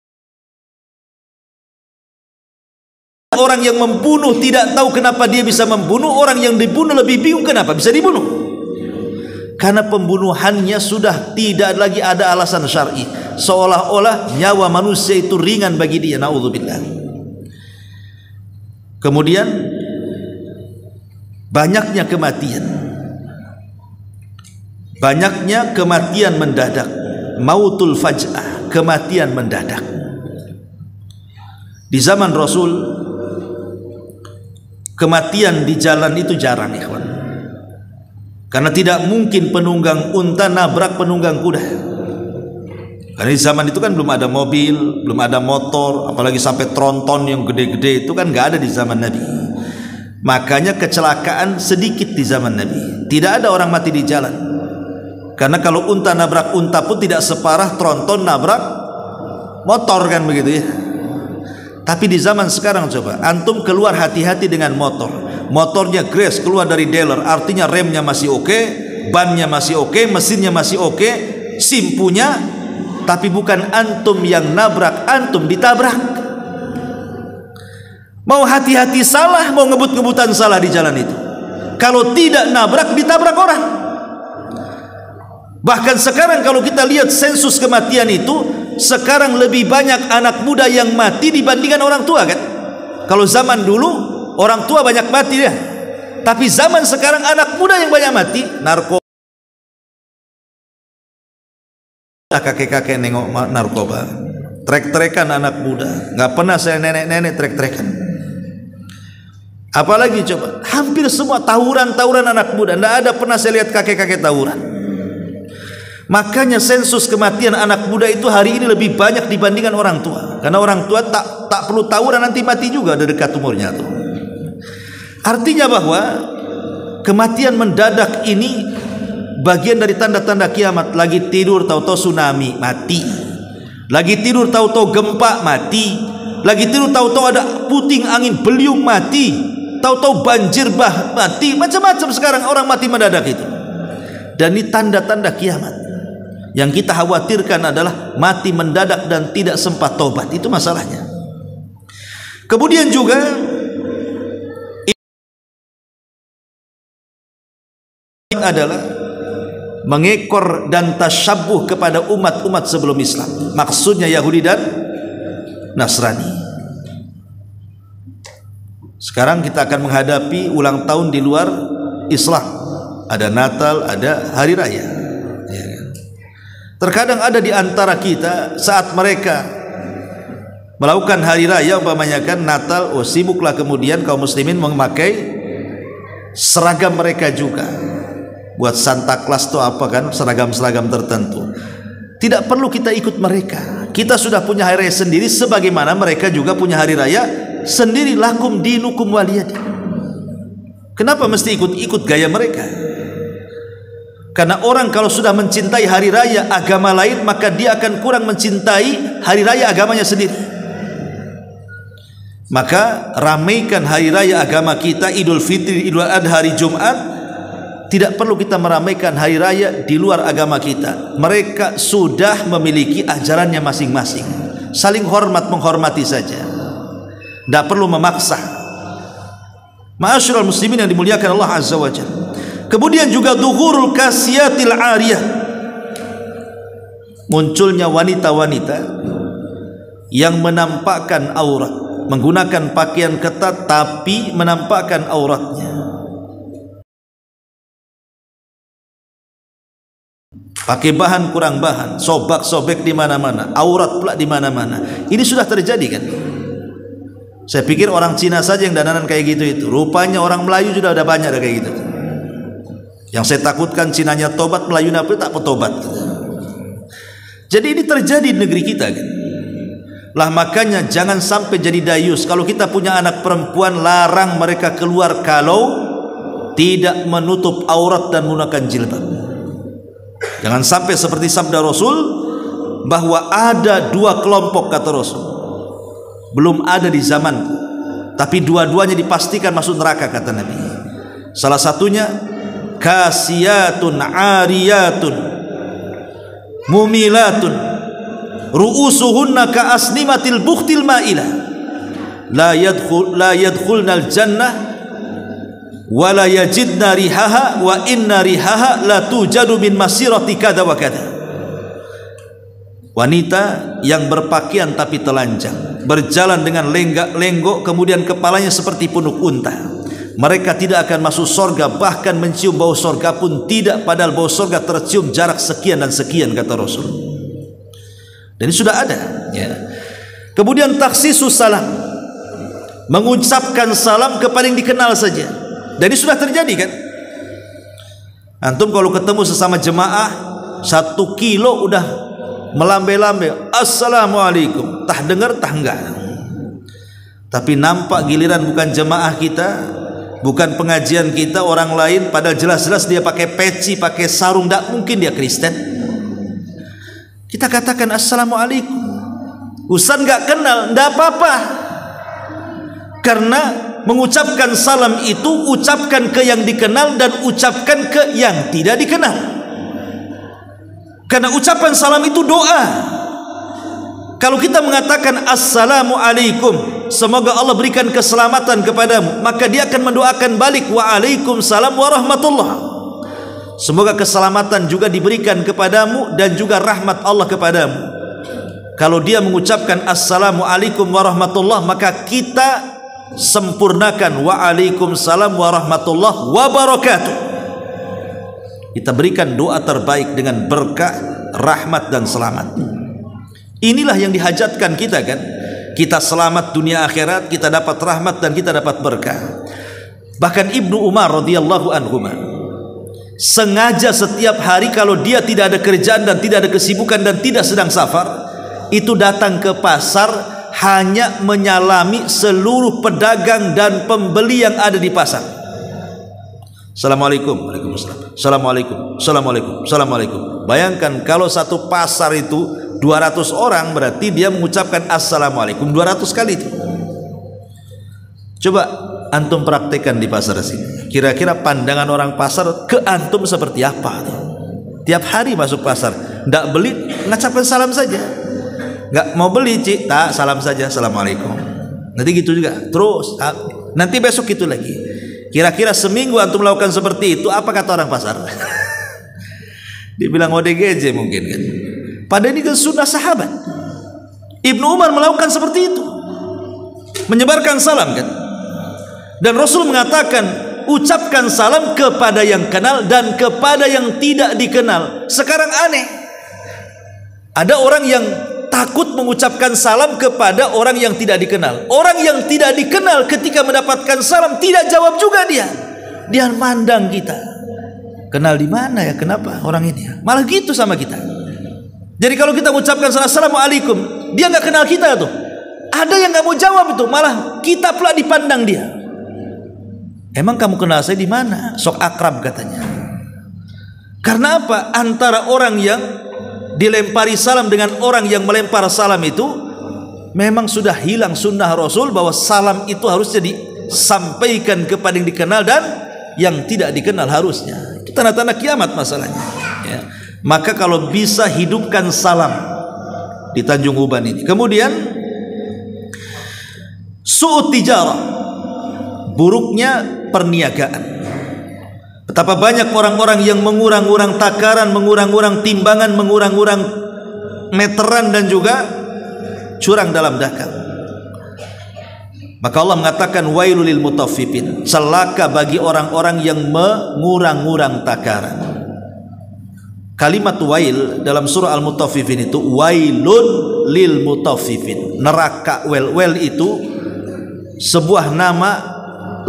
[SPEAKER 2] Orang yang membunuh tidak tahu kenapa dia bisa membunuh. Orang yang dibunuh lebih bingung kenapa bisa dibunuh. Karena pembunuhannya sudah tidak lagi ada alasan syar'i. Seolah-olah nyawa manusia itu ringan bagi dia. Na'udzubillah. Kemudian banyaknya kematian. Banyaknya kematian mendadak. Mautul faj'ah, kematian mendadak. Di zaman Rasul kematian di jalan itu jarang, ikhwan. Karena tidak mungkin penunggang unta nabrak penunggang kuda. Karena di zaman itu kan belum ada mobil, belum ada motor, apalagi sampai tronton yang gede-gede itu kan nggak ada di zaman Nabi. Makanya kecelakaan sedikit di zaman Nabi. Tidak ada orang mati di jalan. Karena kalau unta nabrak unta pun tidak separah tronton nabrak motor kan begitu ya. Tapi di zaman sekarang coba antum keluar hati-hati dengan motor. Motornya grace keluar dari dealer, artinya remnya masih oke, bannya masih oke, mesinnya masih oke, simpunya, tapi bukan antum yang nabrak, antum ditabrak. Mau hati-hati salah, mau ngebut-ngebutan salah di jalan itu. Kalau tidak nabrak, ditabrak orang. Bahkan sekarang kalau kita lihat sensus kematian itu, sekarang lebih banyak anak muda yang mati dibandingkan orang tua kan. Kalau zaman dulu orang tua banyak mati ya, tapi zaman sekarang anak muda yang banyak mati. Narkoba, kakek-kakek nengok narkoba, trek-trekan anak muda. Nggak pernah saya nenek-nenek trek-trekan. Apalagi coba, hampir semua tawuran anak muda. Nggak ada pernah saya lihat kakek-kakek tawuran. Makanya sensus kematian anak muda itu hari ini lebih banyak dibandingkan orang tua. Karena orang tua tak perlu tawuran, nanti mati juga ada dekat umurnya tuh. Artinya bahwa kematian mendadak ini bagian dari tanda-tanda kiamat. Lagi tidur tahu-tahu tsunami, mati. Lagi tidur tahu-tahu gempa, mati. Lagi tidur tahu-tahu ada puting angin beliung, mati. Tahu-tahu banjir mati. Macam-macam sekarang orang mati mendadak itu. Dan ini tanda-tanda kiamat. Yang kita khawatirkan adalah mati mendadak dan tidak sempat tobat. Itu masalahnya. Kemudian juga adalah mengekor dan tasyabuh kepada umat-umat sebelum Islam. Maksudnya Yahudi dan Nasrani. Sekarang kita akan menghadapi ulang tahun di luar Islam. Ada Natal, ada Hari Raya. Terkadang ada di antara kita saat mereka melakukan hari raya umpamanya kan Natal, sibuklah kemudian kaum muslimin memakai seragam mereka juga. Buat Santa Claus itu apa kan, seragam-seragam tertentu. Tidak perlu kita ikut mereka. Kita sudah punya hari raya sendiri sebagaimana mereka juga punya hari raya sendiri. Lakum dinukum waliyadin. Kenapa mesti ikut-ikut gaya mereka? Karena orang kalau sudah mencintai hari raya agama lain, maka dia akan kurang mencintai hari raya agamanya sendiri. Maka ramaikan hari raya agama kita, Idul Fitri, Idul Adha, hari Jumat. Tidak perlu kita meramaikan hari raya di luar agama kita. Mereka sudah memiliki ajarannya masing-masing. Saling hormat menghormati saja. Tidak perlu memaksa. Ma'asyiral muslimin yang dimuliakan Allah Azza wa Jalla. Kemudian juga duhurul kasiyatil ariyah, munculnya wanita-wanita yang menampakkan aurat, menggunakan pakaian ketat tapi menampakkan auratnya. Pakai bahan kurang bahan, sobek-sobek di mana-mana, aurat pula di mana-mana. Ini sudah terjadi kan? Saya pikir orang Cina saja yang dandanan kayak gitu itu. Rupanya orang Melayu sudah ada banyak kayak gitu. Yang saya takutkan Cinanya tobat, Melayunya pun tak bertobat. Jadi ini terjadi di negeri kita kan? Lah makanya jangan sampai jadi dayus. Kalau kita punya anak perempuan, larang mereka keluar kalau tidak menutup aurat dan menggunakan jilbab. Jangan sampai seperti sabda Rasul bahwa ada dua kelompok, kata Rasul, belum ada di zaman, tapi dua-duanya dipastikan masuk neraka, kata Nabi. Salah satunya kasiyatun ariyatun mumilatun ru'usuhunna ka asnimatil bukhtil ma'ilah la yadkhulnal jannah wa la yajidna rihaha wa inna rihaha la tujadu min masirati kada wa kada. Wanita yang berpakaian tapi telanjang, berjalan dengan lenggak-lenggok, kemudian kepalanya seperti punuk unta. Mereka tidak akan masuk surga, bahkan mencium bau surga pun tidak, padahal bau surga tercium jarak sekian dan sekian, kata Rasul. Dan ini sudah ada, ya. Kemudian takhsisus salam, mengucapkan salam kepada yang dikenal saja. Dan ini sudah terjadi, kan? Antum kalau ketemu sesama jemaah 1 kilo udah melambai-lambai assalamualaikum, tah dengar tah enggak. Tapi nampak giliran bukan jemaah kita, bukan pengajian kita, orang lain, padahal jelas-jelas dia pakai peci, pakai sarung, tidak mungkin dia Kristen. Kita katakan assalamualaikum, Ustaz nggak kenal, tidak apa-apa, karena mengucapkan salam itu ucapkan ke yang dikenal dan ucapkan ke yang tidak dikenal. Karena ucapan salam itu doa. Kalau kita mengatakan assalamualaikum, semoga Allah berikan keselamatan kepadamu, maka dia akan mendoakan balik waalaikumsalam warahmatullah, semoga keselamatan juga diberikan kepadamu dan juga rahmat Allah kepadamu. Kalau dia mengucapkan assalamualaikum warahmatullah, maka kita sempurnakan waalaikumsalam warahmatullah wabarakatuh. Kita berikan doa terbaik dengan berkah, rahmat dan selamat. Inilah yang dihajatkan kita, kan? Kita selamat dunia akhirat, kita dapat rahmat dan kita dapat berkah. Bahkan Ibnu Umar radhiyallahu anhu sengaja setiap hari kalau dia tidak ada kerjaan dan tidak ada kesibukan dan tidak sedang safar, itu datang ke pasar hanya menyalami seluruh pedagang dan pembeli yang ada di pasar. Assalamualaikum, waalaikumsalam, assalamualaikum, assalamualaikum, assalamualaikum. Bayangkan kalau satu pasar itu 200 orang, berarti dia mengucapkan assalamualaikum 200 kali itu. Coba antum praktekkan di pasar sini. Kira-kira pandangan orang pasar ke antum seperti apa tuh? Tiap hari masuk pasar, ndak beli, ngucapkan salam saja. Nggak mau beli, cik, tak, salam saja, assalamualaikum. Nanti gitu juga, terus nanti besok gitu lagi. Kira-kira seminggu antum melakukan seperti itu, apa kata orang pasar? Dibilang ODGJ mungkin, kan? Padahal ini kan sunnah sahabat. Ibnu Umar melakukan seperti itu, menyebarkan salam, kan? Dan Rasul mengatakan ucapkan salam kepada yang kenal dan kepada yang tidak dikenal. Sekarang aneh, ada orang yang takut mengucapkan salam kepada orang yang tidak dikenal. Orang yang tidak dikenal ketika mendapatkan salam tidak jawab juga dia. Dia mandang kita. Kenal di mana ya? Kenapa orang ini? Malah gitu sama kita. Jadi kalau kita mengucapkan assalamualaikum, dia nggak kenal kita tuh. Ada yang nggak mau jawab itu, malah kita pula dipandang dia. Emang kamu kenal saya di mana? Sok akrab katanya. Karena apa? Antara orang yang dilempari salam dengan orang yang melempar salam itu memang sudah hilang sunnah Rasul bahwa salam itu harusnya disampaikan kepada yang dikenal dan yang tidak dikenal harusnya. Itu tanda-tanda kiamat masalahnya, ya. Maka kalau bisa hidupkan salam di Tanjung Uban ini. Kemudian su'ut tijarah, buruknya perniagaan. Betapa banyak orang-orang yang mengurang-urang takaran, mengurang-urang timbangan, mengurang-urang meteran dan juga curang dalam dagang. Maka Allah mengatakan wailul lil mutaffifin, celaka bagi orang-orang yang mengurang-urang takaran. Kalimat wail dalam surah Al-Mutaffifin itu wailun lil mutaffifin. Neraka wel itu sebuah nama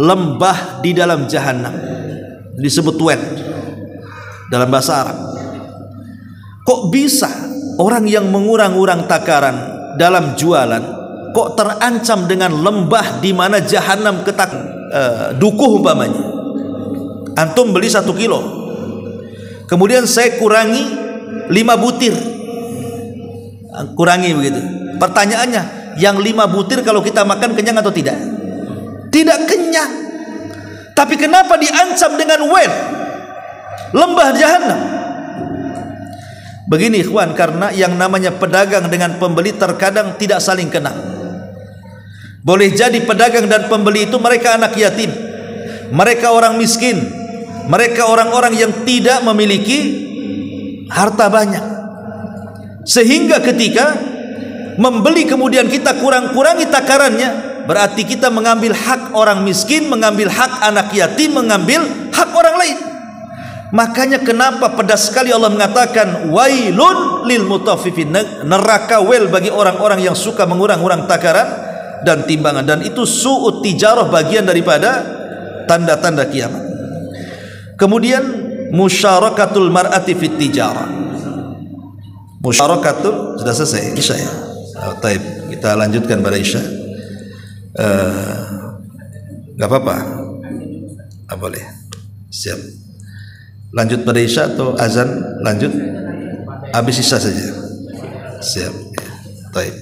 [SPEAKER 2] lembah di dalam jahanam, disebut wad dalam bahasa Arab. Kok bisa orang yang mengurang-urang takaran dalam jualan kok terancam dengan lembah di mana jahanam dukuh umpamanya. Antum beli 1 kilo, kemudian saya kurangi 5 butir, kurangi begitu. Pertanyaannya, yang 5 butir kalau kita makan kenyang atau tidak? Tidak kenyang. Tapi kenapa diancam dengan lembah jahanam? Begini ikhwan, karena yang namanya pedagang dengan pembeli terkadang tidak saling kenal. Boleh jadi pedagang dan pembeli itu mereka anak yatim, mereka orang miskin, mereka orang-orang yang tidak memiliki harta banyak, sehingga ketika membeli kemudian kita kurang-kurangi takarannya, berarti kita mengambil hak orang miskin, mengambil hak anak yatim, mengambil hak orang lain. Makanya kenapa pedas sekali Allah mengatakan wailun lil mutaffifin, neraka bagi orang-orang yang suka mengurang-urang takaran dan timbangan. Dan itu su'ut tijarah, bagian daripada tanda-tanda kiamat. Kemudian musyarakatul mar'ati fit tijarah. Musyarakatul sudah selesai Isya ya. Taib, kita lanjutkan pada Isya. Gak apa-apa, boleh. Siap. Lanjut pada Isya atau azan lanjut? Habis Isya saja. Siap. Taib.